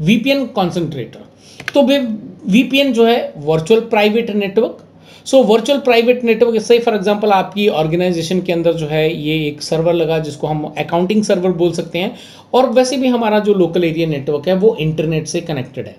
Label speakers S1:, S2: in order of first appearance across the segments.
S1: VPN concentrator. तो VPN जो है virtual private network. So virtual private network से फॉर एग्जांपल आपकी ऑर्गेनाइजेशन के अंदर जो है ये एक सर्वर लगा जिसको हम अकाउंटिंग सर्वर बोल सकते हैं, और वैसे भी हमारा जो लोकल एरिया नेटवर्क है वो इंटरनेट से कनेक्टेड है।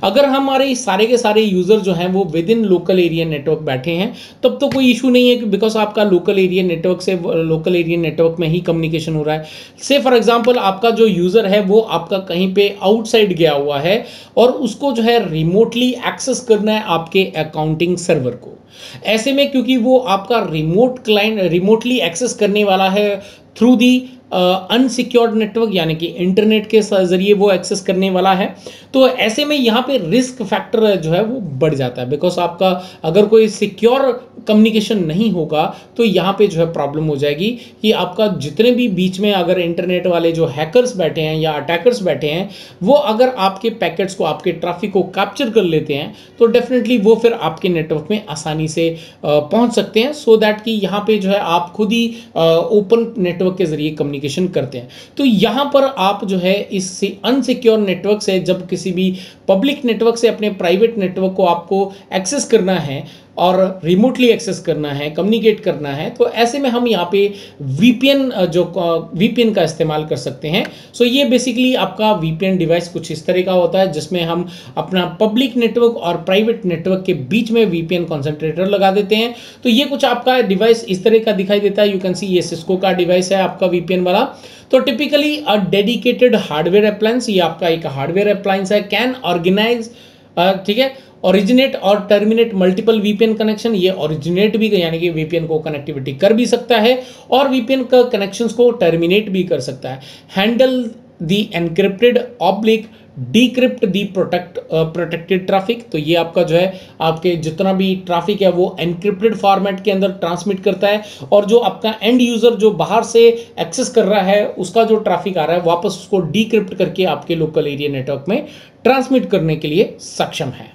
S1: अगर हमारे सारे के सारे यूजर जो हैं वो with in local area network बैठे हैं तब तो कोई इशू नहीं है कि बिकॉज आपका लोकल एरिया नेटवर्क से लोकल एरिया नेटवर्क में ही कम्युनिकेशन हो रहा है। से फॉर एग्जांपल आपका जो यूजर है वो आपका कहीं पे आउटसाइड गया हुआ है और उसको जो है रिमोटली एक्सेस करना है आपके अकाउंटिंग सर्वर को। ऐसे में क्योंकि वो आपका रिमोट क्लाइंट रिमोटली एक्सेस करने वाला है थ्रू दी अनसिक्योर्ड नेटवर्क, यानी कि इंटरनेट के जरिए वो एक्सेस करने वाला है, तो ऐसे में यहाँ पे रिस्क फैक्टर जो है वो बढ़ जाता है। बिकॉज आपका अगर कोई सिक्योर कम्युनिकेशन नहीं होगा तो यहाँ पे जो है प्रॉब्लम हो जाएगी कि आपका जितने भी बीच में अगर इंटरनेट वाले जो हैकर्स बैठे हैं या अटैकर्स बैठे हैं वो अगर आपके पैकेट्स को, आपके ट्रैफिक को कैप्चर कर लेते हैं तो डेफिनेटली वो फिर आपके नेटवर्क में आसानी से पहुंच सकते हैं, सो दैट कि यहाँ पे जो है आप खुद ही ओपन नेटवर्क के जरिए कम्युनिकेशन करते हैं। तो यहाँ पर आप जो है इस अनसिक्योर नेटवर्क से जब किसी भी पब्लिक नेटवर्क से अपने प्राइवेट नेटवर्क को आपको एक्सेस करना है और रिमोटली एक्सेस करना है, कम्युनिकेट करना है, तो ऐसे में हम यहाँ पे वीपीएन का इस्तेमाल कर सकते हैं। सो ये बेसिकली आपका वीपीएन डिवाइस कुछ इस तरह का होता है जिसमें हम अपना पब्लिक नेटवर्क और प्राइवेट नेटवर्क के बीच में वीपीएन कॉन्सेंट्रेटर लगा देते हैं। तो ये कुछ आपका डिवाइस इस तरह का दिखाई देता है। यू कैन सी ये सिस्को का डिवाइस है आपका वीपीएन वाला। तो typically a dedicated hardware appliance, ये आपका एक हार्डवेयर अप्लायंस है, कैन ऑर्गेनाइज, ठीक है, ओरिजिनेट और टर्मिनेट मल्टीपल वीपीएन कनेक्शन। ये ओरिजिनेट भी यानी कि वीपीएन को कनेक्टिविटी कर भी सकता है और वीपीएन का कनेक्शंस को टर्मिनेट भी कर सकता है। Handle the encrypted oblique decrypt the protected traffic. तो ये आपका जो है आपके जितना भी ट्रैफिक है वो एनक्रिप्टेड फॉर्मेट के अंदर ट्रांसमिट करता है, और जो आपका एंड यूजर जो बाहर से एक्सेस कर रहा है उसका जो ट्रैफिक आ रहा है वापस उसको डिक्रिप्ट करके आपके लोकल एरिया नेटवर्क में ट्रांसमिट करने के लिए सक्षम है।